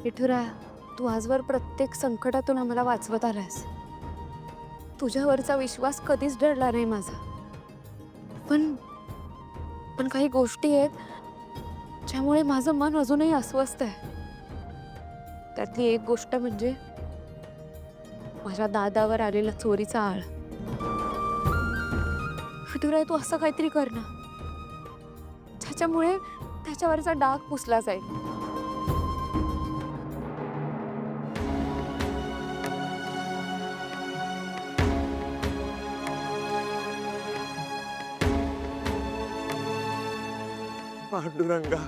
विठुरा, तू आजवर प्रत्येक संकटातून आम्हाला वाचवत आलास. तुझ्यावरचा विश्वास कधीच डळला नाही माझा. पण पण काही गोष्टी आहेत ज्यामुळे माझं मन अजूनही अस्वस्थ आहे. त्यातली एक गोष्ट म्हणजे माझ्या दादावर आलेला चोरीचा आळ. विठुरा, तू असं काहीतरी कर ना ज्याच्यामुळे त्याच्यावरचा डाग पुसला जाईल. पांडुरंगा,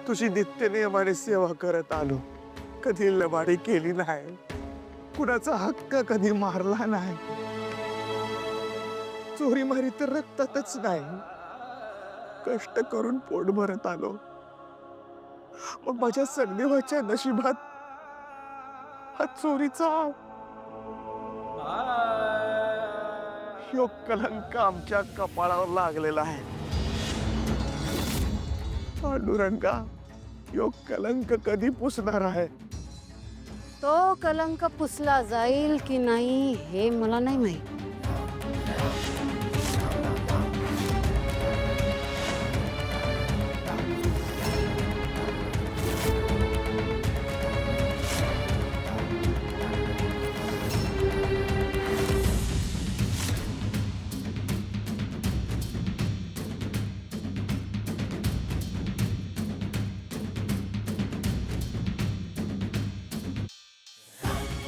तुझी नित्य नियमाने सेवा करत आलो. कधी लबाडी केली नाही, कुणाचा हक्क कधी मारला नाही, चोरी मारी तर रक्तातच नाही. कष्ट करून पोट भरत आलो. मग माझ्या सगदेवाच्या नशिबात हा चोरीचा ह्यो कलंक आमच्या कपाळावर लागलेला आहे. पांडुरंगा, यो कलंक कधी पुसणार आहे? तो कलंक पुसला जाईल की नाही हे मला नाही माहित.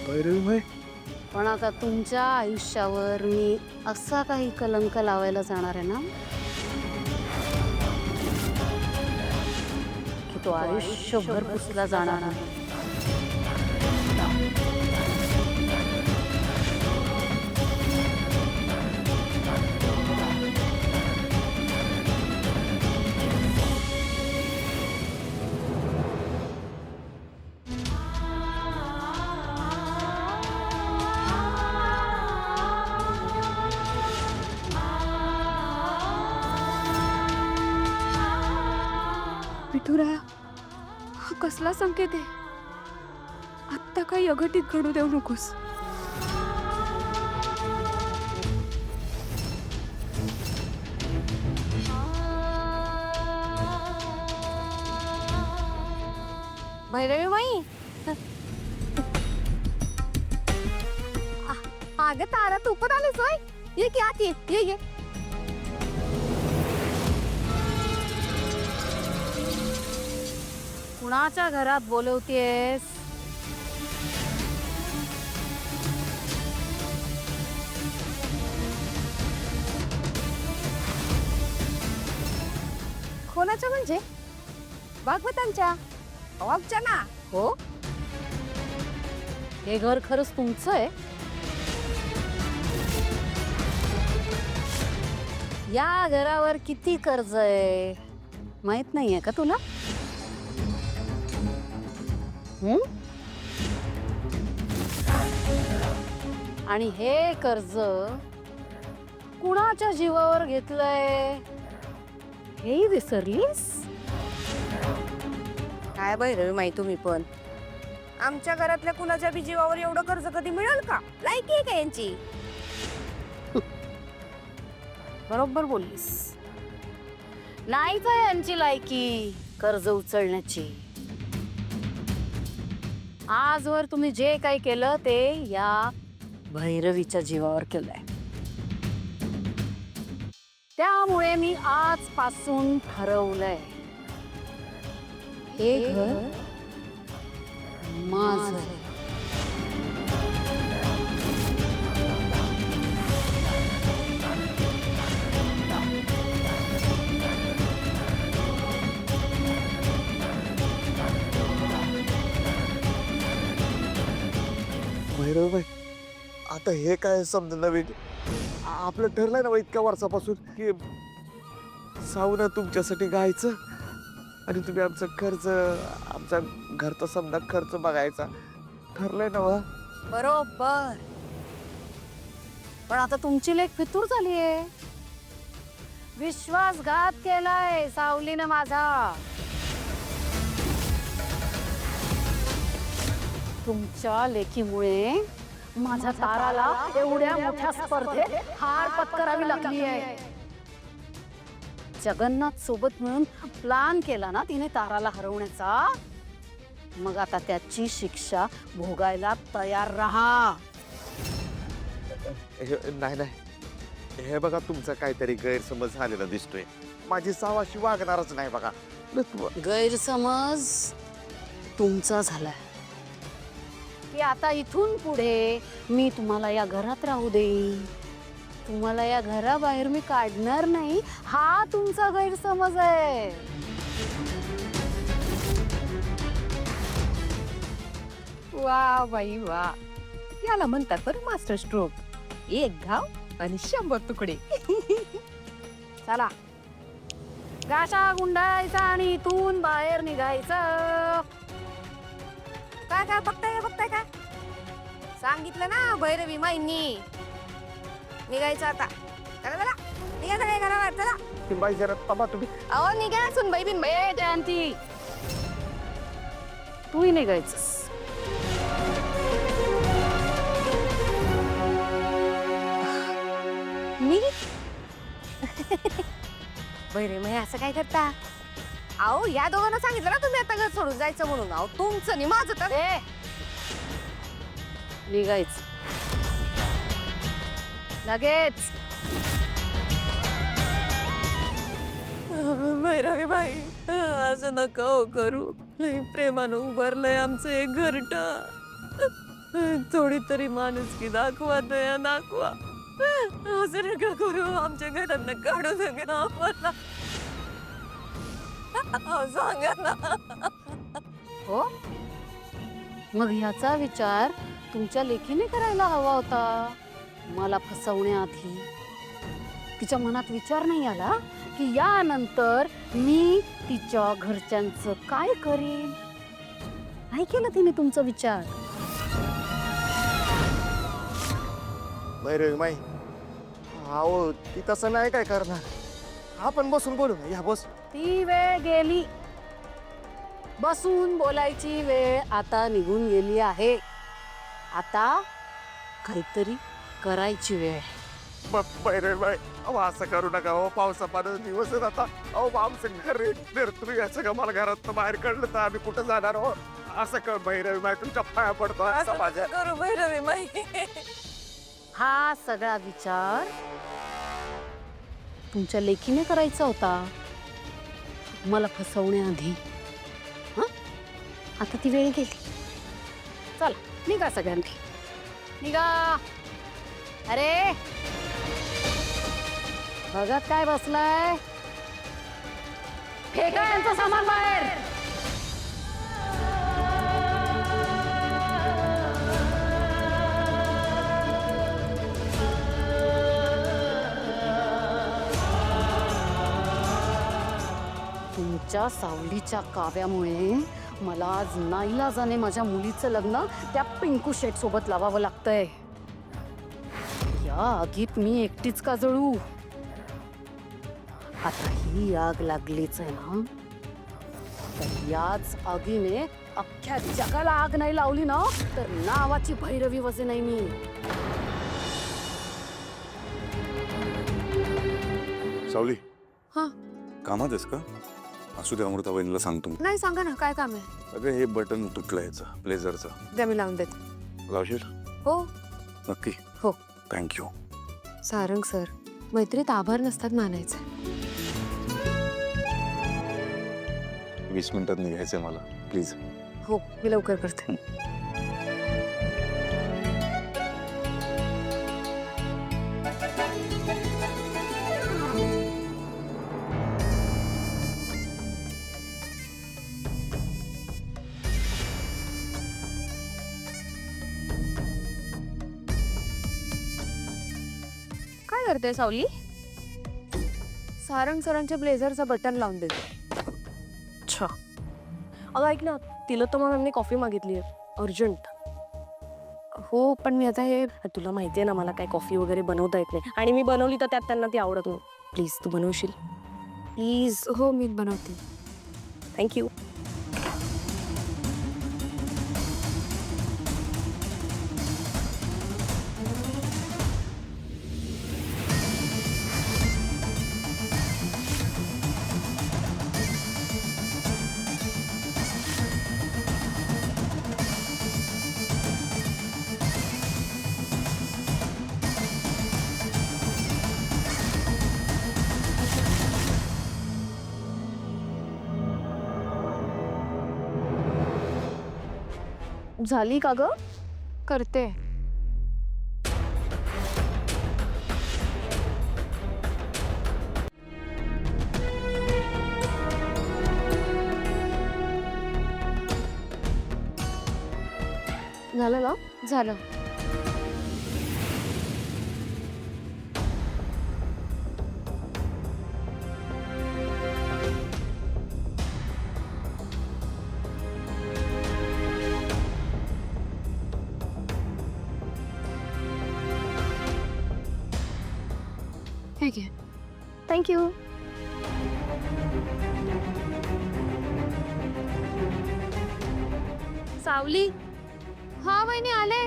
भैरवीमय, पण आता तुमच्या आयुष्यावर मी असा काही कलंक लावायला जाणार आहे ना की तो आयुष्यभर पुसला जाणार नाही. विठुरा, हा कसला संकेत आहे? आत्ता काही अघटित घडू देऊ नकोस. भैरवी माई, अगं तारा, तू पण आलीस होय? ये की आत ये, ये. कुणाच्या घरात बोलवतेस? कोणाच्या म्हणजे? भागवतांच्या? आमच्या ना. हो, हे घर खरंच तुमचं आहे? या घरावर किती कर्ज आहे माहित नाहीये का तुला? आणि हे कर्ज कुणाच्या जीवावर घेतलंय हेही विसरलीस? काय भैरवी माई, तुम्ही पण आमच्या घरातल्या कुणाच्या बी जीवावर एवढं कर्ज कधी मिळेल का? लायकी आहे का यांची? बरोबर बोललीस. नाहीच आहे यांची लायकी कर्ज उचलण्याची. आजवर तुम्ही जे काही केलं ते या भैरवीच्या जीवावर केलंय. त्यामुळे मी आजपासून ठरवलंय, हे घर माझं आहे. भैरवीमय, आता हे काय समजा नवीन? आपलं ठरलंय ना इतक्या वर्षापासून की सावना तुमच्यासाठी गायचं आणि तुम्ही आमचं खर्च, आमचा घरचा समजा खर्च बघायचा. ठरलंय ना वा? बरोबर. पण आता तुमची लेक फितूर झालीये. विश्वासघात केलाय सावलीनं माझा. तुमच्या लेकीमुळे माझ्या ताराला एवढ्या मोठ्या स्पर्धेत हार पत्करावी लागली आहे. जगन्नाथ सोबत मिळून प्लान केला ना तिने ताराला हरवण्याचा, मग आता त्याची शिक्षा भोगायला तयार राहा. नाही नाही, हे बघा तुमचा काहीतरी गैरसमज झालेला दिसतोय. माझी साव अशी वागणारच नाही बघा. गैरसमज तुमचा झालाय की आता इथून पुढे मी तुम्हाला या घरात राहू देईन, तुम्हाला या घराबाहेर मी काढणार नाही, हा तुमचा गैरसमज आहे. वा बाई वा, याला म्हणतात बरं मास्टर स्ट्रोक. एक घाव आणि 100 तुकडे. चला गाशा गुंडायचा आणि इथून बाहेर निघायचं. काय काय बघताय काय? सांगितलं ना भैरवी माईंनी. निघायचं आता. चला चला, निघा सगळे घरावर. चला ती बाई जरा थांबा तुम्ही. अहो निघा सुनबाई बिनबाई. जयंती तूही निघायचंस. मी बरे मग असं काय करता? अहो या दोघांना सांगितलं ना तुम्ही आता घर सोडून जायचं म्हणून. अहो तुमचं नाही माझं तर. निघायचं लगेच. भैरवी बाई, असं नका हो करू. लई प्रेमानं उभारलंय आमचं एक घरट. थोडी तरी माणुसकी दाखवा, दया दाखवा. असं नका करू, आमच्या घरातनं काढू नका ना आम्हाला. सांगा ना. हो, मग ह्याचा विचार तुमच्या लेकीने करायला हवा होता. मला फसवण्याआधी तिच्या मनात विचार नाही आला की यानंतर मी तिच्या घरच्यांचं काय करेन. नाही केलं तिने तुमचा विचार. भैरवी माई, अहो ती तसं नाही काय करणार. आपण बसून बोलू ना. या बस. ती वेळ गेली. बसून बोलायची वेळ आता निघून गेली आहे. आता काहीतरी करायची वेळ. भैरवी माई, अहो असं करू नका. हो पावसा पाण्याचा दिवस आहेत आता. अहो आमचं घर आहे. तुम्ही याचं का मला घरात बाहेर काढलं तर आम्ही कुठं जाणार? हो असं कर भैरवी माई, तुमच्या पाया पडतो. असं माझ्या नका करू भैरवी बाई. हा सगळा विचार तुमच्या लेकीने करायचा होता मला फसवण्याआधी. हं? आता ती वेळ गेली. चला निघा सगळ्यांनी, निघा. अरे बघत काय बसलाय? फेका यांचं सामान बाहेर. तुमच्या सावलीच्या काव्यामुळे मला आज नाईलाजाने माझ्या मुलीचं लग्न त्या पिंकू शेट सोबत लावावं लागतंय. या आगीत मी एकटीच का जळू? आता ही आग लागलीच आहे ना, तर याच आगीने अख्ख्या जगाला आग नाही लावली ना, तर नावाची भैरवी वजे नाही मी. सावली, हा कामात आहेस का? असू दे, अमृता वहिनीला सांगतो मी. नाही, सांगा ना काय काम आहे. अगं हे बटन तुटलं याचं ब्लेझरचं. द्या मी लावून देते. लावशील? हो नक्की? हो. थँक्यू. सारंग सर, मैत्रीत आभार नसतात मानायचे. 20 मिनिटात निघायचंय मला, प्लीज. हो, मी लवकर करते. काय करते सावली? सारंग सरांच्या ब्लेझरचं बटन लावून देते. अच्छा. अगं ऐक ना, तिला तर मॅमने कॉफी मागितली आहे अर्जंट. हो, पण मी आता हे तुला माहिती आहे ना, मला काय कॉफी वगैरे बनवता येत नाही, आणि मी बनवली तर त्यात त्यांना ती आवडत नाही. प्लीज तू बनवशील? प्लीज. हो, मी बनवते. थँक्यू. झाली का ग? करते. झालं ना? झालं. ठीक आहे. थँक्यू. सावली. हा वहिनी आले.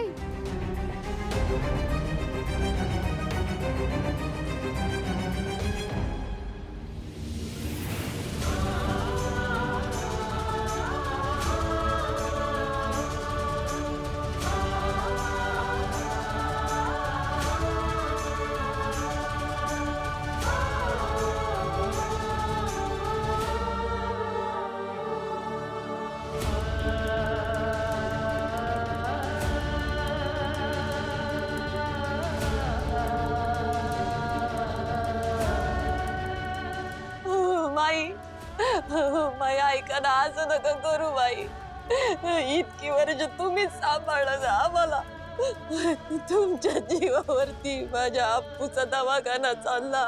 माई माई ऐका ना, असं नका करू माई. इतकी वर्ष तुम्हीच सांभाळलं ना आम्हाला. तुमच्या जीवावरती माझ्या आप्पूचा दवाखाना चालला.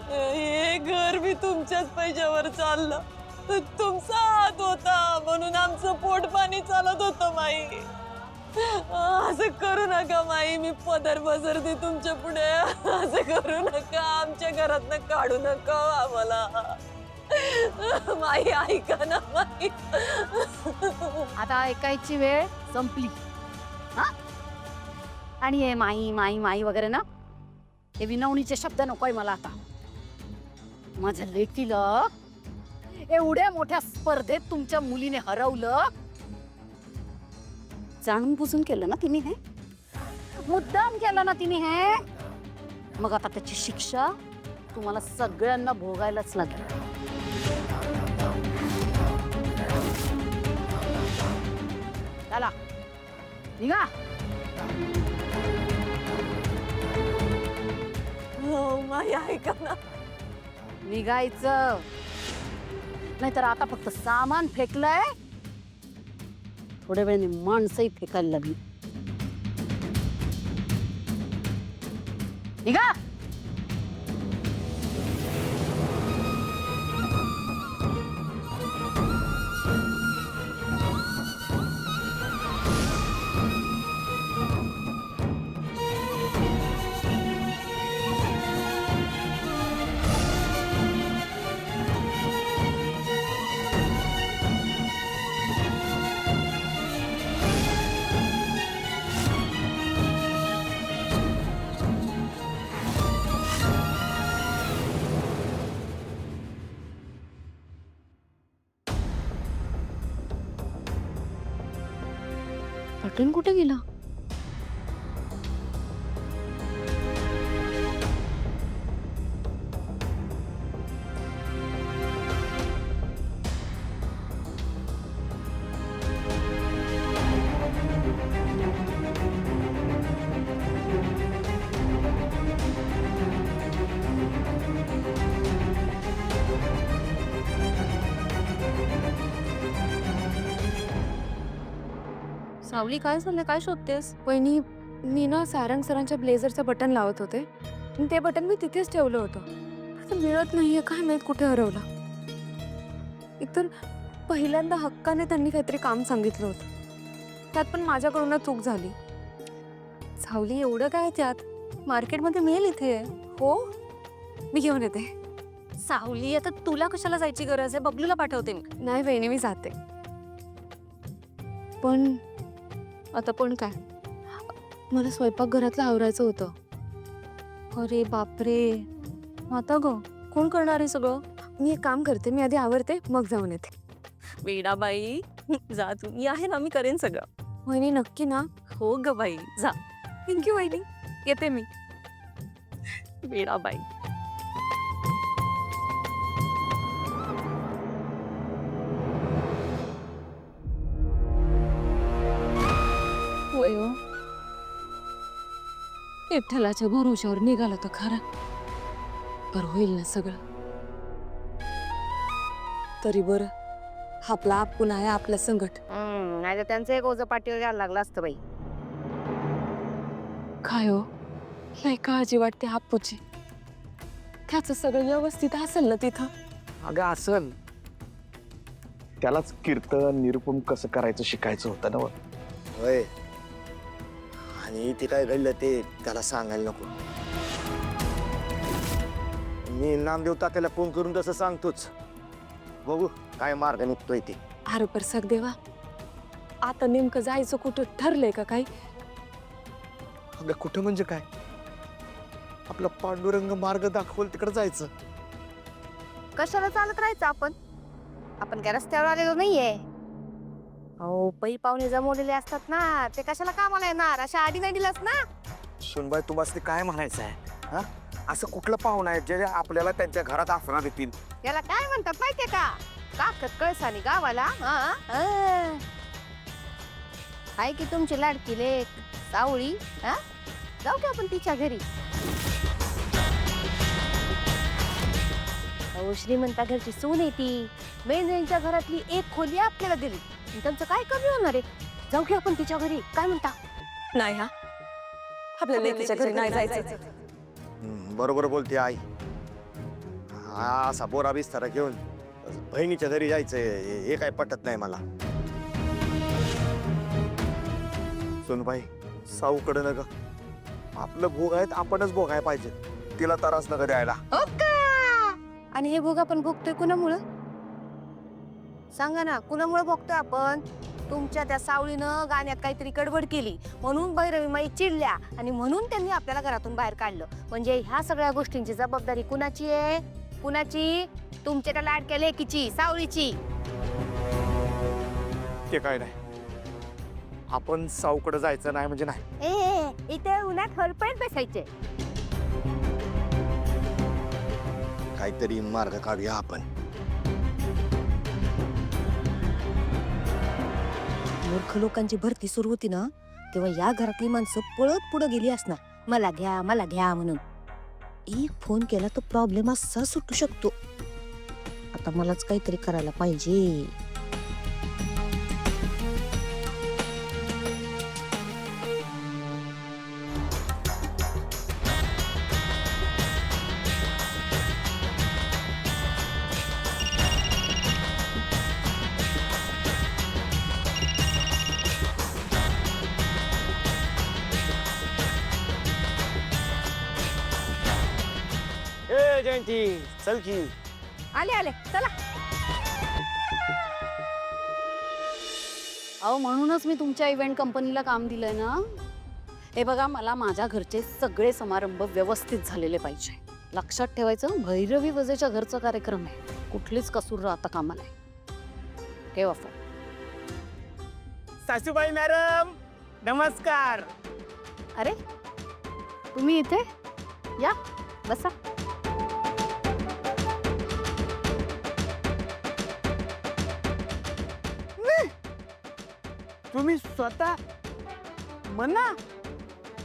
हे घर मी तुमच्याच पैशावर चाललं. तुमचा हात होता म्हणून आमचं पोट पाणी चालत होतं माई. असं करू नका माई. मी पदर पसरते तुमच्या पुढे. असं करू नका. आमच्या घरातनं काढू नका आम्हाला. माई ऐका ना माई. आता ऐकायची वेळ संपली. हा? आणि हे माई माई माई वगैरे ना, हे विनवणीचे शब्द नकोय मला आता. माझ्या लेकीला एवढ्या मोठ्या स्पर्धेत तुमच्या मुलीने हरवलं. जाणून बुजून केलं ना तिने हे. मुद्दाम केलं ना तिने हे. मग आता त्याची शिक्षा तुम्हाला सगळ्यांना भोगायलाच लागेल. चला निघा. माई ऐका ना. निघायचं. नाहीतर आता फक्त सामान फेकलंय, थोड्या वेळाने माणसंही फेकायला लागली. निघा. बटन कुठे गेला? सावली, काय झालं? काय शोधतेस? वहिनी, मी ना सारंग सरांच्या ब्लेझरचं बटन लावत होते. ते बटन मी तिथेच ठेवलं होतं. आता मिळत नाहीये. काय माहित कुठे हरवलं. एकतर पहिल्यांदा हक्काने त्यांनी काहीतरी काम सांगितलं होतं. त्यात पण माझ्याकडूनच चूक झाली. सावली, एवढं काय त्यात? मार्केटमध्ये मिळेल इथे. हो, मी घेऊन येते. सावली, आता तुला कशाला जायची गरज आहे? बबलूला पाठवते मी. नाही वहिनी, मी जाते. पण आता पण काय, मला स्वयंपाकघरातलं आवरायचं होतं. अरे बापरे, आता ग कोण करणार आहे सगळं? मी एक काम करते, मी आधी आवरते मग जाऊन येते. वेडाबाई, जा तू. मी आहे ना, मी करेन सगळं. वहिनी नक्की ना? हो ग बाई, जा. थँक्यू वहिनी, येते मी. वेडाबाई. बाई हो, विठ्ठलाच्या भरोशावर निघालं तर खरा, पर होईल ना सगळं. तरी बरं आपला आपण आहे आपल्या संकट. नाही तर त्यांचं एक ओझं पाठीवर घ्यायला लागलं असतं बाई. काय हो, लय काळजी वाटते आपूची. त्याचं सगळं व्यवस्थित असेल ना तिथं? अगं असन, त्यालाच कीर्तन निरूपण कसं करायचं शिकायचं होतं ना. होय, आणि ते काय घडलं ते त्याला सांगायला नको. मी नामदेव तात्याला फोन करून तसं सांगतोच. बघू काय मार्ग निघतोय ते. अरे पर सगदेवा, आता नेमकं जायचं कुठं ठरलंय का काही? अगं कुठं म्हणजे काय, आपला पांडुरंग मार्ग दाखवल तिकडे जायचं. कशाला चालत राहायचं आपण? आपण काय रस्त्यावर आलेलो नाहीये. हो, पै पाहुणे जमवलेले असतात ना, ते कशाला कामाला येणार? अशा आडी नाही दिलास ना. सुनबाई तुम्हाला ते काय म्हणायचं आहे? हा, असं कुठलं पाहुण आहे जे आपल्याला त्यांच्या घरात आसरा देतील? याला काय म्हणतात माहितीये का? काकत कळसानी गावाला. हाय की तुमची लाडकी लेक सावळी. जाऊ की आपण तिच्या घरी. अहो, श्रीमंता घरची सून आहे ती. मेंढ्यांच्या घरातली एक खोली आपल्याला दिली, त्यांचं काय कमी होणार आहे? जाऊ की आपण तिच्या घरी. काय म्हणता? नाही हा, आपल्या लेकीच्या घरी नाही जायचं. बरोबर बोलते आई. हा असा बोरा बिस्तारा घेऊन बहिणीच्या घरी जायचंय हे काय पटत नाही मला. सुनबाई साऊकडे नका, आपलं भोग आहेत आपणच भोगाय पाहिजे, तिला त्रास नका द्यायला. आणि हे भोग आपण भोगतोय कुणामुळं? सांगा ना, कुणामुळे भोगतोय आपण? तुमच्या त्या सावळीनं गाण्यात काहीतरी गडबड केली म्हणून भैरवी माई चिडल्या आणि म्हणून त्यांनी आपल्याला घरातून बाहेर काढलं. म्हणजे ह्या सगळ्या गोष्टींची जबाबदारी कुणाची आहे? कुणाची? तुमच्या त्या लाडक्या लेकीची, सावळीची. ते काय नाही, आपण साऊकडे जायचं नाही म्हणजे नाही. इथे उन्हात हरपळत बसायचे. काहीतरी मार्ग काढूया आपण. मूर्ख लोकांची भरती सुरू होती ना, तेव्हा या घरातली माणसं पळत पुढे गेली असणार, मला घ्या मला घ्या म्हणून. एक फोन केला तर प्रॉब्लेम असा सुटू शकतो. आता मलाच काहीतरी करायला पाहिजे. ए जयंती चल की. आले आले, चला. अहो, म्हणूनच मी तुमच्या इव्हेंट कंपनीला काम दिलंय ना. हे बघा, मला माझ्या घरचे सगळे समारंभ व्यवस्थित झालेले पाहिजे. लक्षात ठेवायचं, भैरवी वजेच्या घरचा कार्यक्रम आहे, कुठलीच कसूर आता कामाला आहे. ठेवा फोन. सासूबाई मॅडम नमस्कार. अरे, तुम्ही इथे या, बसा. तुम्ही स्वतः म्हणा.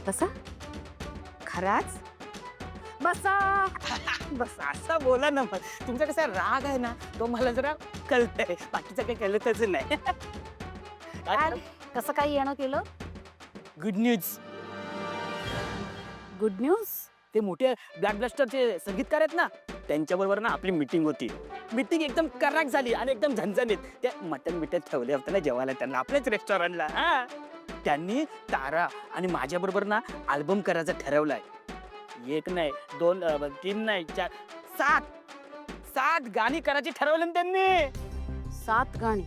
बसा. खराच बसा. बस असं बोला ना. मग तुमचा कसा राग आहे ना, तो मला जरा कळतंय, बाकीचं काही कळतच नाही. अरे, कसं काय येणं केलं? Good news. Good news? ते मोठे ब्लॅकबस्टरचे संगीतकार आहेत ना, त्यांच्याबरोबर ना आपली मीटिंग होती. मीटिंग एकदम कराक झाली आणि एकदम झणझणीत. त्या मटन ठेवले होते ना जेवायला त्यांना आपल्याच रेस्टॉरंटला. त्यांनी तारा आणि माझ्याबरोबर ना अल्बम करायचं ठरवलाय. एक नाही, 2, 3 नाही, 4, 7 गाणी करायची ठरवलं ना त्यांनी. 7 गाणी?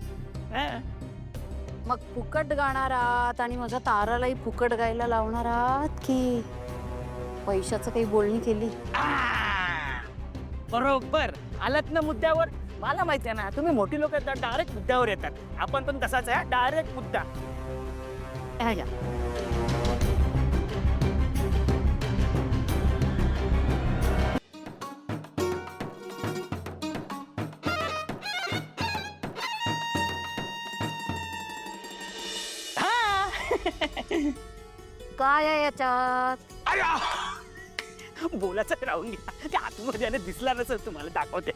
मग फुकट गाणार आहात आणि माझ्या तारालाही फुकट गायला लावणार आहात की पैशाचं काही बोलणी केली? बरोबर आलात ना मुद्द्यावर. मला माहिती आहे ना, तुम्ही मोठी लोक येतात डायरेक्ट मुद्द्यावर येतात. आपण पण तसाच आहे, डायरेक्ट मुद्दा. ह्या घ्या. काय आहे याच्यात? अरे बोलायचं राहून घ्या, त्या आतमध्ये आणि दिसला नसेल तुम्हाला दाखवते.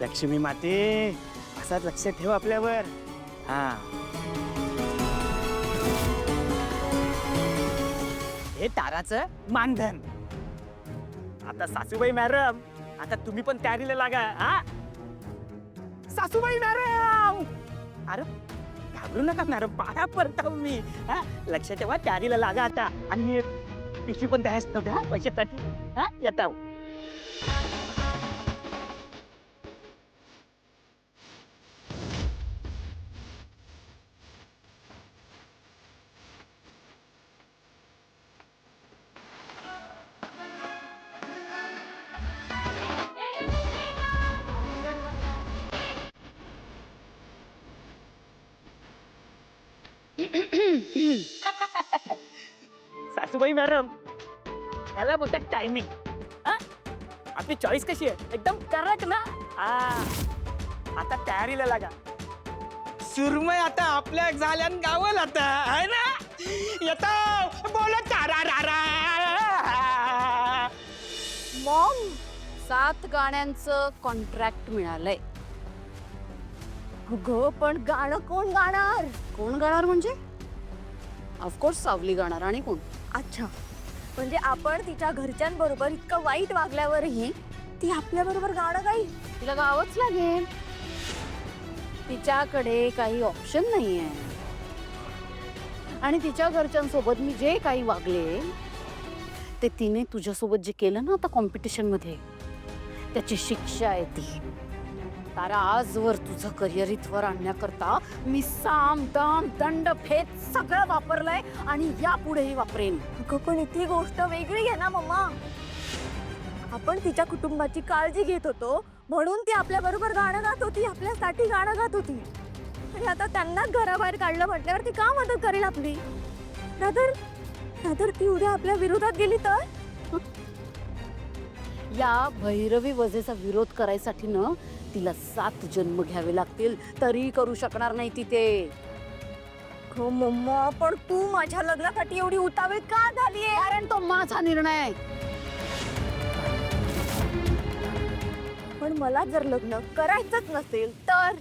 लक्ष्मी माते, असाच लक्ष ठेव आपल्यावर. हा, हे ताराचं मानधन. आता सासूबाई मॅडम, आता तुम्ही पण तयारीला लागा. हा, सासूबाई मॅडम, अरे घाबरू नका मॅडम, पाया पडता मी. हा, लक्ष ठेवा, तयारीला लागा आता. आणि पिशवी पण द्यायच नव्हत्या पैशासाठी. हा, येता. सासूबाई मॅडम, याला बोलतात टायमिंग. आपली चॉईस कशी आहे? एकदम करेक्ट ना? आता तयारीला लागा. सुरमय आता आपल्या झाल्यान गावल आता, आहे ना? येता बोला तारा रा रा. मॉम, 7 गाण्यांचं कॉन्ट्रॅक्ट मिळालंय. अगं पण गाणं कोण गाणार? कोण गाणार म्हणजे? ऑफकोर्स सावली गाणार. आणि कोण? अच्छा, म्हणजे आपण तिच्या घरच्यांबरोबर इतकं वाईट वागल्यावरही ती आपल्या बरोबर गाणं गाईल. तिला गावंच लागेल. तिच्याकडे काही ऑप्शन नाहीये. आणि तिच्या घरच्यांसोबत मी जे काही वागले ते तिने तुझ्यासोबत जे केलं ना आता कॉम्पिटिशन मध्ये, त्याची शिक्षा आहे ती. तारा, आजवर तुझं करिअर इथवर आणण्याकरता मी साम दाम दंड भेद सगळं वापरलंय आणि यापुढेही वापरेन. अगं पण ती गोष्ट वेगळी आहे ना मम्मा. आपण तिच्या कुटुंबाची काळजी घेत होतो म्हणून ती आपल्या बरोबर गाणं गात होती, आपल्यासाठी गाणं गात होती. आणि आता त्यांना घराबाहेर काढलं म्हटल्यावर ती का मदत करेल आपली? नाहीतर ती उद्या आपल्या विरोधात गेली तर? या भैरवी वजेचा विरोध करायसाठी न तिला 7 जन्म घ्यावे लागतील, तरी करू शकणार नाही ती ते. हो मम्मा, पण तू माझ्या लग्नासाठी एवढी उतावीळ का झालीये? कारण तो माझा निर्णय आहे. पण मला जर लग्न करायचंच नसेल तर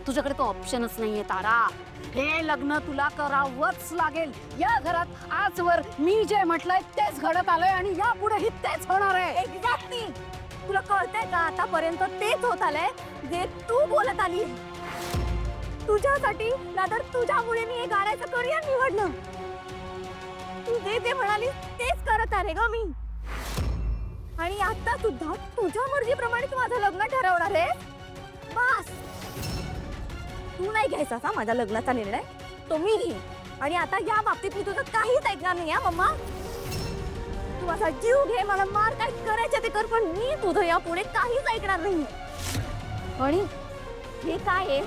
तुझ्याकडे तो ऑप्शनच नाहीये तारा. हे लग्न तुला करावंच लागेल. या घरात आजवर मी जे म्हटलंय तेच घडत आलंय आणि यापुढेही तेच होणार आहे. एक्झॅक्टली. तुला कळतंय का आतापर्यंत तेच होत आलंय जे तू बोलत आली. तुझ्यासाठी नाहीतर तुझ्यामुळे मी हे गाण्याचं करिअर निवडलं. तू जे म्हणाली तेच करत आले ग मी. आणि आता सुद्धा तुझ्या मर्जीप्रमाणेच माझं लग्न ठरवणार आहे. बस, तू नाही घ्यायचा का माझ्या लग्नाचा निर्णय? तो मी घेईन. आणि आता या बाबतीत मी तुझं काहीच ऐकणार नाही हा मम्मा. तू माझा जीव घे, मला मार, काय करायचं ते कर, पण मी तुझं यापुढे काहीच ऐकणार नाही. आणि हे काय आहे?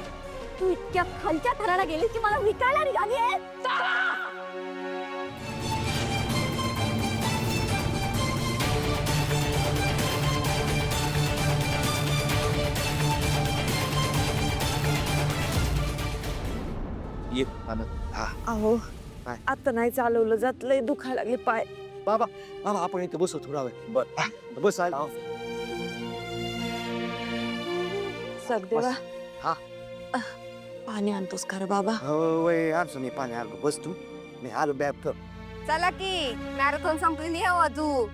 तू इतक्या खालच्या थराला गेली की मला विकायला निघाली आहे. ये आनंद. हा अहो काय? आता नाही चालवलं जात, लय दुखायला लागले पाय. बाबा, आपण इथे बसू थोडा वेळ. बस आहे. सगदेवा, हा. पाणी आणतोस का रे बाबा? वय आणतो मी पाणी. आलो, बस तू. मी आलो बॅग ठेव. चला की मॅरेथॉन संपली नाही हो अजून.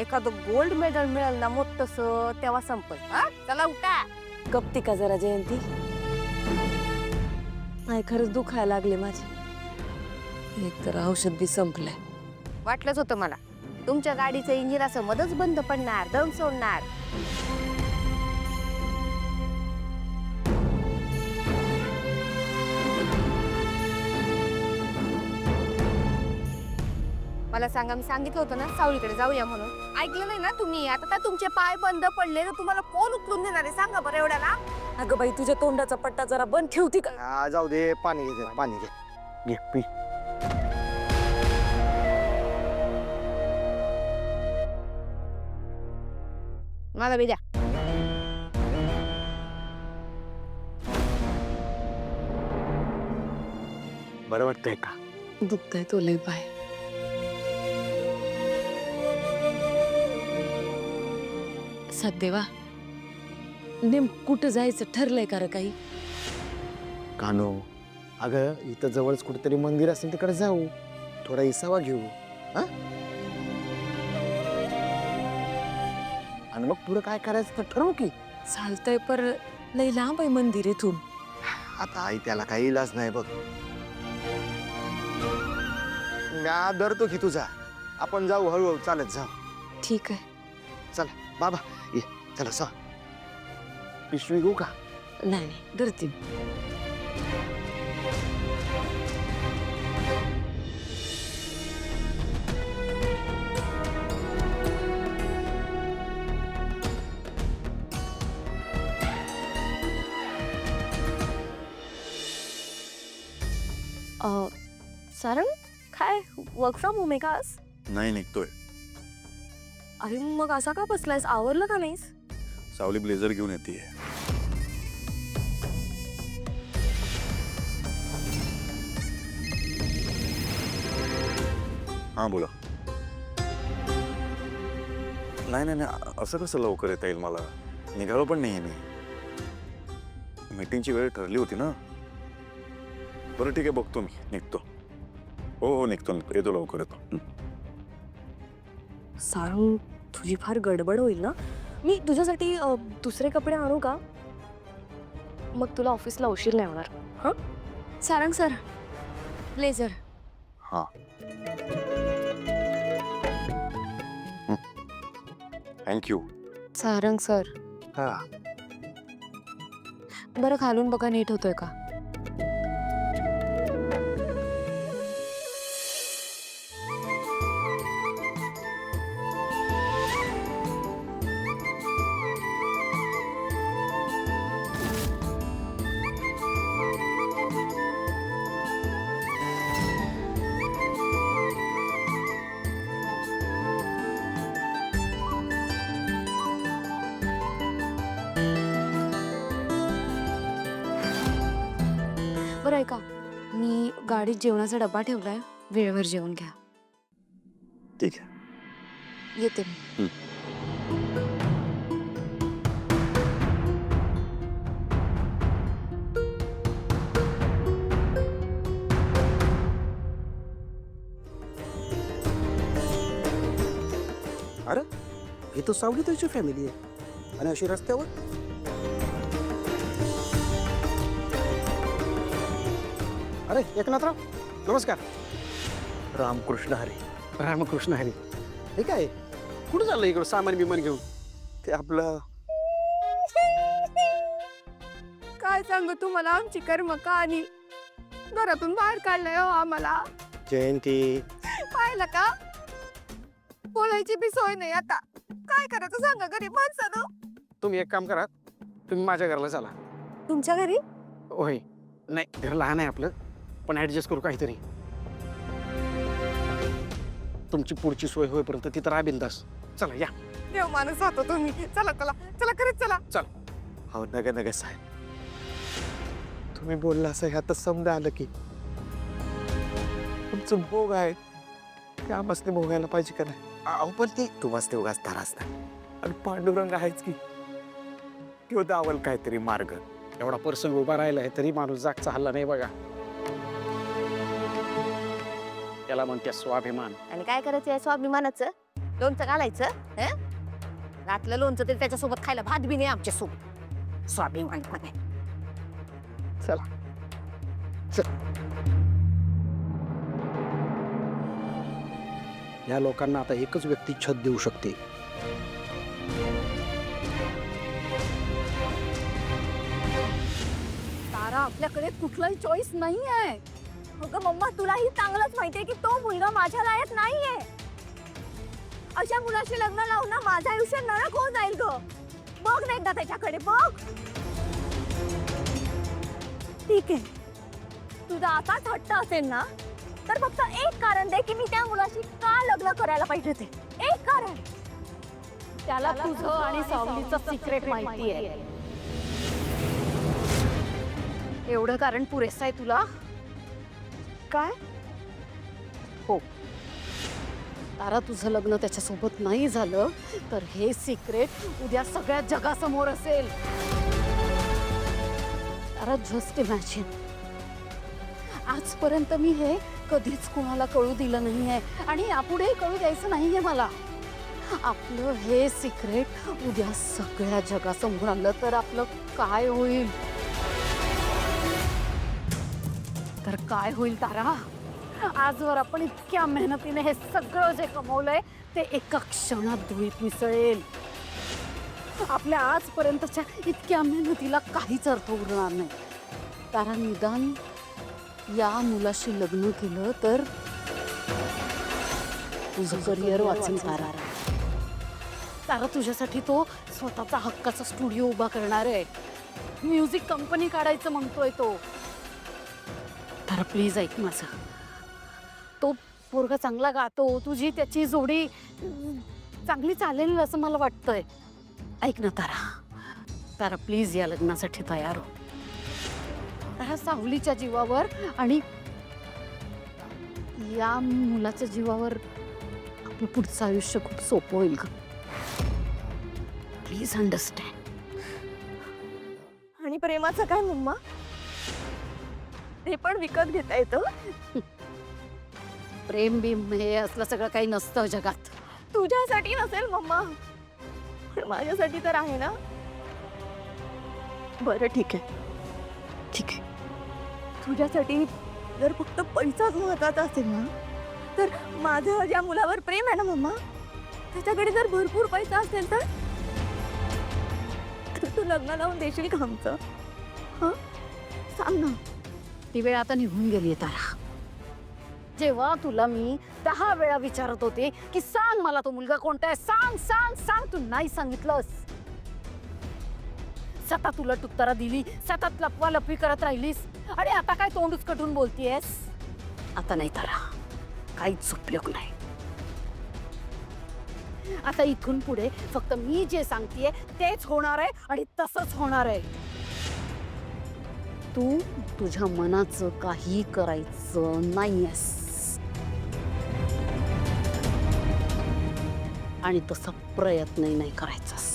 एखादं गोल्ड मेडल मिळेल ना मोठस तेव्हा संपल. चला उठा. गप्ती का जरा जयंती. नाही खरंच दुखायला लागले माझे. एक तर औषध बी संपलंय. वाटलंच होतं मला तुमच्या गाडीचं इंजिन असं मधच बंद पडणार, दम सोडणार. मला सांगा, मी सांगितलं होतं ना सावलीकडे जाऊया म्हणून. ऐकलं नाही ना तुम्ही? आता तुमचे पाय बंद पडले तर तुम्हाला कोण उचलून देणार आहे सांगा बरं एवढ्याला? अगं बाई, तुझ्या तोंडाचा पट्टा जरा बंद ठेवती का? जाऊ दे, पाणी घे, पाणी घे. घे पी. मला बी द्या. बरं वाटतंय का? दुखतंय तो लय पाय. सदेवा नेम कुठं जायचं ठरलंय का रे काही? कानो, अगं इथं जवळच कुठेतरी मंदिर असेल तिकडे जाऊ, थोडा इसावा घेऊ हा. आणि मग पुढे काय करायचं तर ठरवू की. चालतंय पर लय लांब आहे मंदिर इथून. आता आई त्याला काही इलाज नाही बघ. म्या धरतो की तुझा, आपण जाऊ हळूहळू चालत जाऊ. ठीक आहे. चला बाबा ये, चला सा पिशवी घेऊ का? नाही नाही धरते. सारंग काय वर्क फ्रॉम होम आहे का आज? नाही निघतोय. अरे मग असा का बसलायस, आवरलं का नाहीस? सावली ब्लेझर घेऊन येते. हा बोला. नाही नाही नाही, असं कसं लवकर येता येईल मला? निघालो पण नाहीये मी. मीटिंगची वेळ ठरली होती ना. बरं ठीक आहे, बघतो मी, निघतो. हो हो निघतो, येतो लवकर येतो. सारंग तुझी फार गडबड होईल ना. मी तुझ्यासाठी दुसरे कपडे आणू का? मग तुला ऑफिसला उशीर नाही होणार. Sarang sir blazer. हा थँक्यू. सारंग सर हा बरं खालून बघा नीट होतोय का? बरं ऐका, मी गाडीत जेवणाचा डबा ठेवलाय, वेळेवर जेवण घ्या. ठीक आहे. येते मी. अरे हे तर सावली त्याची फॅमिली आहे आणि अशी रस्त्यावर. अरे एकनाथराव नमस्कार. रामकृष्ण हरी. रामकृष्ण हरी. हे काय कुठं चाललं इकडं सामान बिमान घेऊन? ते आपलं काय सांगू तुम्हाला आमची कर्म कहाणी. घरातून बाहेर काढलंय हो आम्हाला. जयंती. पाहिलं का, बोलायची बी सोय नाही आता. काय करायचं सांगा गरीब माणसानं. तुम्ही एक काम करा, तुम्ही माझ्या घराला चला. तुमच्या घरी? होय. नाही घर लहान आहे आपलं, पण ऍडजस्ट करू काहीतरी. तुमची पुढची सोय होईपर्यंत तिथं राहा बिंदास. चला या. देव माणूस होतो तुम्ही. चला चला चला खरीच चला. हो नग नग साहेब, तुम्ही बोलला असं ह्यात समजा आलं की तुमचं भोग आहे ते आम्हाला भोगायला पाहिजे का नाही? अहो पण ते तुम्हाला ते उगाच त्रास नाही. आणि पांडुरंग आहेच की, तो दावल काहीतरी मार्ग. एवढा प्रसंग उभा राहिलाय तरी माणूस जागचा हल्ला नाही बघा. त्याला म्हणते स्वाभिमान. आणि काय करायचं आहे स्वाभिमानाचं? लोणचं घालायचं. घातलं लोणचं तरी त्याच्यासोबत खायला भात बी नाही आमच्या सोबत. स्वाभिमान म्हणे. चला या लोकांना आता एकच व्यक्ती छत देऊ शकते. तारा, आपल्याकडे कुठलाही चॉईस नाही आहे. अगं मम्मा, तुलाही चांगलंच माहितीये की तो मुलगा माझ्या लायक नाहीये. अशा मुलाशी लग्न लावून ना माझं आयुष्य नरक होऊन जाईल ग. बघ ना एकदा त्याच्याकडे बघ. ठीक आहे, तुझा असाच हट्ट असेल ना, तर फक्त एक कारण दे की मी त्या मुलाशी का लग्न करायला पाहिजे. ते एक कारण. त्याला तुझं आणि सावलीचं सिक्रेट माहिती आहे. एवढं कारण पुरेसं आहे तुला? काय? हो. तारा, तुझं लग्न त्याच्यासोबत नाही झालं तर हे सिक्रेट उद्या सगळ्या जगासमोर असेल. तारा, जस्ट इमॅजिन, आजपर्यंत मी हे कधीच कोणाला कळू दिलं नाहीये आणि यापुढे कळू द्यायचं नाहीये मला. आपलं हे सिक्रेट उद्या सगळ्या जगासमोर आलं तर आपलं काय होईल? तर काय होईल तारा? आजवर आपण इतक्या मेहनतीने हे सगळं जे कमवलंय ते एका क्षणात धुळीत मिसळेल. आपल्या आजपर्यंतच्या इतक्या मेहनतीला काहीच अर्थ उरणार नाही. तारा, निदान या मुलाशी लग्न केलं तर तुझं करिअर वाचून जाणार. तारा, तुझ्यासाठी तो स्वतःचा हक्काचा स्टुडिओ उभा करणार आहे. म्युझिक कंपनी काढायचं म्हणतोय तो. तारा, प्लीज ऐक माझं. तो पोरगा चांगला गातो, तुझी त्याची जोडी चांगली चालेल असं मला वाटतंय. ऐक ना तारा, तारा प्लीज या लग्नासाठी तयार हो. तारा, सावलीच्या जीवावर आणि या मुलाच्या जीवावर आपलं पुढचं आयुष्य खूप सोपं होईल ग. Please understand. आणि प्रेमाचं काय मम्मा? ते पण विकत घेता येतं? प्रेम बिम हे असलं सगळं काही नसतं जगात. तुझ्यासाठी नसेल मम्मा, पण माझ्यासाठी तर आहे ना. बरं ठीक आहे, ठीक आहे. तुझ्यासाठी जर फक्त पैसाच महत्वाचा असेल ना, तर माझं ज्या मुलावर प्रेम आहे ना मम्मा, त्याच्याकडे जर भरपूर पैसा असेल तर तू लग्न लावून देशील का आमचं? हं, सांग ना. ती वेळ आता निघून गेली तारा. जेव्हा तुला मी 10 वेळा विचारत होते की सांग मला तो मुलगा कोणता आहे, सांग सांग सांग, तू नाही सांगितलंस. सतत उलट उत्तरा दिली, सतत लपवालपवी करत राहिलीस आणि आता काय तोंडच कटून बोलतीयस? आता नाही तारा, काहीच उपयोग नाही. आता इथून पुढे फक्त मी जे सांगतेय तेच होणार आहे आणि तसंच होणार आहे. तू तुझ्या मनाचं काही करायचं नाहीयेस आणि तसा प्रयत्नही नाही करायचास.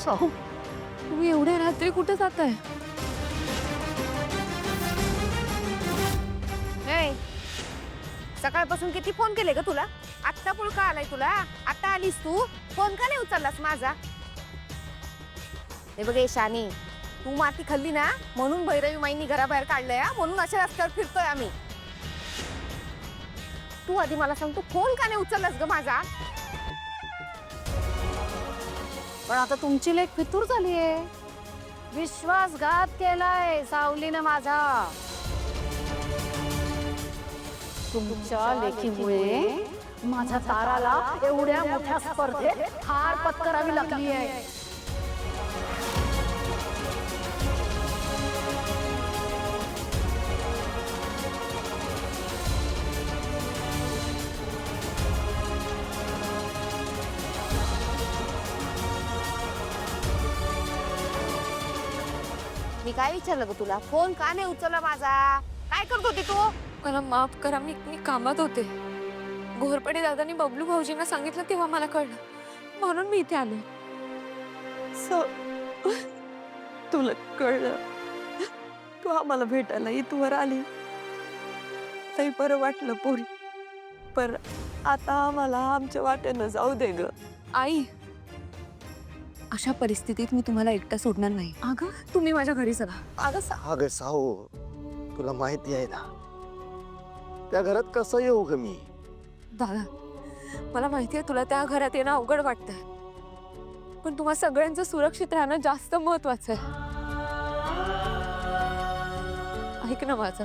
साहू, तुम्ही एवढे रात्री कुठे जाताय? सकाळपासून किती फोन केले ग तुला? आत्ता पुळका आलाय तुला? आता आलीस तू? फोन का नाही उचललास माझा? हे बघ शानी, तू माती खाल्ली ना म्हणून भैरवी माईंनी घराबाहेर काढलंय, म्हणून अशा रस्त्यावर फिरतोय आम्ही. तू आधी मला सांग, तू फोन का नाही उचललास ग माझा? पण आता तुमची लेक फितूर झालीये. विश्वासघात केलाय सावलीने माझा. तुमच्या लेकीमुळे माझ्या ताराला एवढ्या मोठ्या स्पर्धेत हार पत्करावी लागली आहे. मी काय विचारलं ग तुला? फोन का नाही उचलला माझा? काय करत होती तू? मला माफ करा, मी कामात होते. घोरपडे दादांनी बबलू भाऊजींना सांगितलं तेव्हा मला कळलं, म्हणून मी इथे आले. तुला कळलं, तू आम्हाला भेटायला इथवर आली, काही बरं वाटलं पोरी. पर आता आम्हाला आमच्या वाटेनं जाऊ दे ग. आई, अशा परिस्थितीत मी तुम्हाला एकटा सोडणार नाही. अगं तुम्ही माझ्या घरी चला. अगं साहू, तुला माहिती आहे ना त्या घरात कसं येऊ ग मी? दादा, मला माहितीये तुला त्या घरात येणं अवघड वाटतंय, पण तुम्हा सगळ्यांचं सुरक्षित राहणं जास्त महत्वाचं आहे. ऐक ना माझं,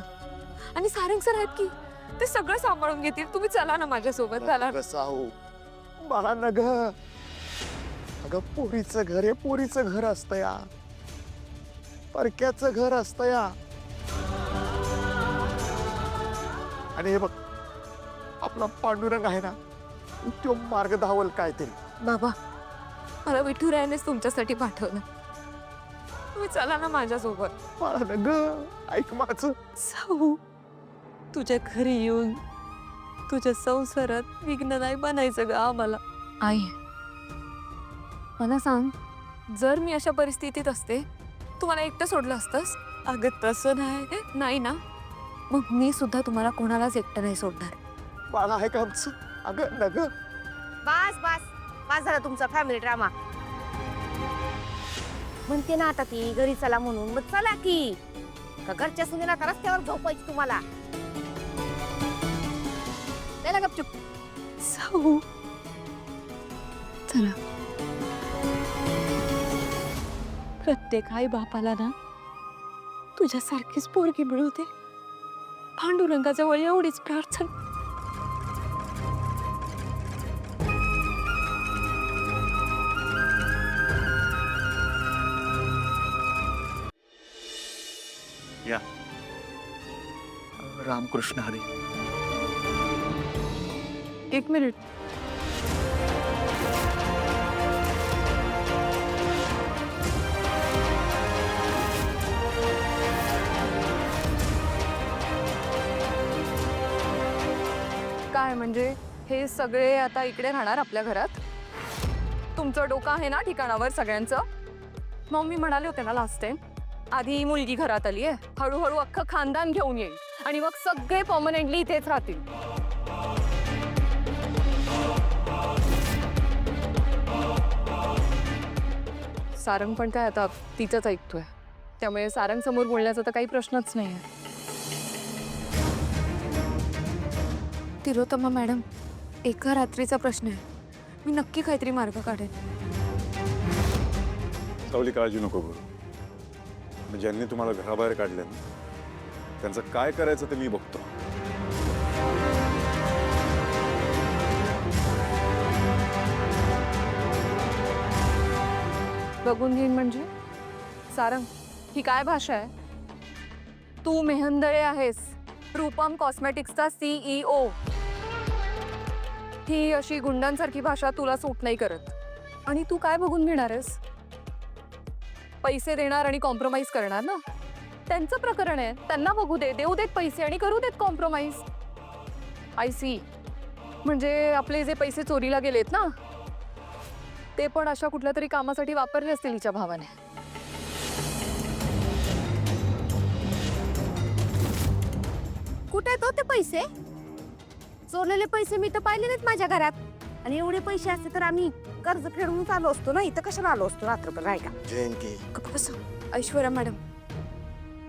आणि सारंग सर आहेत की ते सगळं सांभाळून घेतील. तुम्ही चला ना माझ्यासोबत, चला ना. साहू मला न ग, अगं पोरीचं घर हे पोरीचं घर असतं या, परक्याचं घर असतं या. आणि हे बघ, आपला पांडुरंग आहे ना, तो मार्ग धावल काहीतरी. बाबा, मला विठुरायानेच तुमच्यासाठी पाठवलं. तुम्ही चला ना माझ्यासोबत. मला न ग, ऐक माझं. साऊ, तुझ्या घरी येऊन तुझ्या संसारात विघ्न नाही बनायचं ग आम्हाला. आई, मला सांग, जर मी अशा परिस्थितीत असते, तुम्हाला एकटं सोडलं असतंस? अगं तसं नाही. नाही ना, मग मी सुद्धा तुम्हाला कोणालाच एकटं नाही सोडणार. मला आहे का आमचं? अगं न ग, बस बस बस झाला तुमचा फॅमिली ड्रामा. म्हणते ना आता ती घरी चला म्हणून, मग चला की. का घरच्या सुनेला का रस्त्यावर झोपायची तुम्हाला? त्याला गपचूप. साऊ, चला. प्रत्येक आई बापाला ना तुझ्यासारखीच पोरगी मिळवते. पांडुरंगाजवळ एवढीच प्रार्थना. रामकृष्ण हरी. एक मिनिट. काय म्हणजे हे सगळे आता इकडे राहणार आपल्या घरात? तुमचं डोकं आहे ना ठिकाणावर सगळ्यांचं? मम्मी म्हणाले होते ना लास्ट टाइम, आधी मुलगी घरात आली आहे, हळूहळू अख्खं खानदान घेऊन येईल आणि मग सगळे परमनंटली इथेच राहतील. सारंग पण काय आता तिचंच ऐकतोय, त्यामुळे सारंग समोर बोलण्याचा तर काही प्रश्नच नाही आहे. तिलोत्तमा मॅडम, एका रात्रीचा प्रश्न आहे, मी नक्की काहीतरी मार्ग काढेन. सावली, काळजी नको करू. ज्यांनी तुम्हाला घराबाहेर काढले ना, त्यांचं काय करायचं ते मी बघतो. बघून घेईन म्हणजे? सारंग, ही काय भाषा आहे? तू मेहंदळे आहेस, रूपम कॉस्मेटिक्सचा CEO. ही अशी गुंडांसारखी भाषा तुला सूट नाही करत. आणि तू काय बघून घेणार आहेस? पैसे देणार आणि कॉम्प्रोमाइज करणार ना? त्यांचं प्रकरण आहे, त्यांना बघू दे, देऊ देत पैसे आणि करू देत कॉम्प्रोमाइज. I C. म्हणजे आपले जे पैसे चोरीला गेलेत ना, ते पण अशा कुठल्या तरी कामासाठी वापरले असतील हिच्या भावाने. कुठे तो ते पैसे? चोरलेले पैसे मी तर पाहिले नाहीत माझ्या घरात. आणि एवढे पैसे असते तर आम्ही कर्ज फेडून आलो असतो ना, इथं कशाला आलो असतो रात्रभर राहायला? जयंती, गप्प बसा. ऐश्वर्या मॅडम,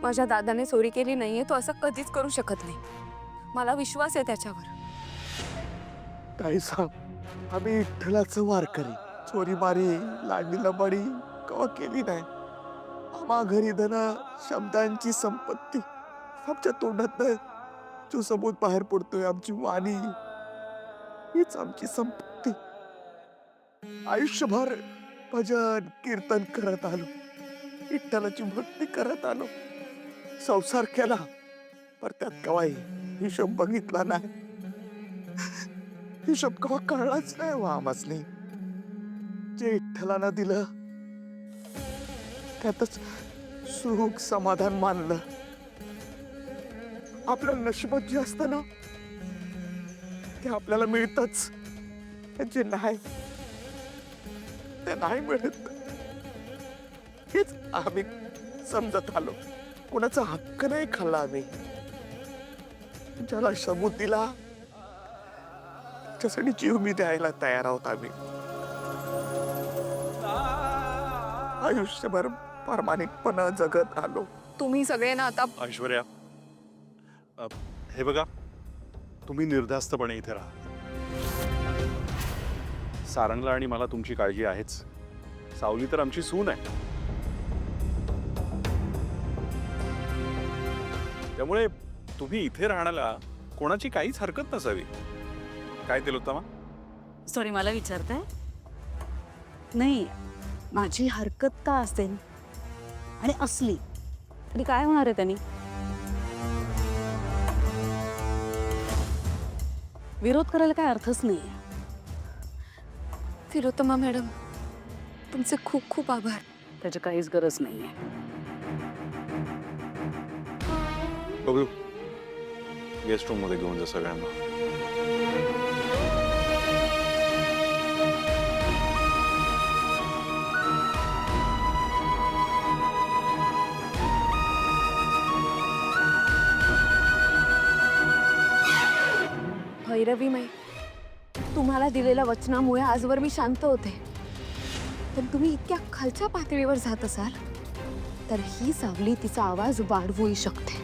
माझ्या दादाने चोरी केली नाहीये, तो असं कधीच करू शकत नाही. मला विश्वास आहे त्याच्यावर. काही सांग, आम्ही विठ्ठलाचं वारकरी, चोरी मारी लांडी लबाडी कवा केली नाही. आम्हा घरी धन शब्दांची संपत्ती, आमच्या तोंडात जो सबूत बाहेर पडतोय आमची वाणी, हीच आमची संपत्ती. आयुष्यभर भजन कीर्तन करत आलो, विठ्ठलाची भक्ती करत आलो, संसार केला, पर त्यात कवाई हिशोब बघितला नाही. हिशोब कवा कळलाच नाही वा आम्हासनी. जे विठ्ठलानं दिलं त्यातच सुख समाधान मानलं. आपल्या नशिबात जे असतं ना, ते आपल्याला मिळतच. जे नाही ते नाही मिळत. हेच आम्ही समजत आलो. कोणाचा हक्क नाही खाल्ला आम्ही. ज्याला सबूत दिला त्याच्यासाठी जीव मी द्यायला तयार आहोत आम्ही. आयुष्यभर प्रामाणिकपणा जगत आलो. तुम्ही सगळे ना आता ऐश्वर्या, हे बघा, तुम्ही निर्धास्तपणे इथे राहा. सारंगला आणि मला तुमची काळजी आहेच. सावली तर आमची सून आहे. त्यामुळे तुम्ही इथे राहण्याला कोणाची काहीच हरकत नसावी. काय तिलोत्तमा? सॉरी, मला विचारताय? नाही, माझी हरकत का असेल आणि असली तरी काय होणार आहे त्यांनी? विरोध करायला काय अर्थच नाही. तिलोत्तमा मॅडम, तुमचे खूप खूप आभार. त्याची काहीच गरज नाहीये. बघू, गेस्ट रूम मध्ये घेऊन जा सगळ्यांना. भैरवीमाई, तुम्हाला दिलेल्या वचनामुळे आजवर मी शांत होते. पण तुम्ही इतक्या खालच्या पातळीवर जात असाल तर ही सावली तिचा आवाज वाढवूही शकते.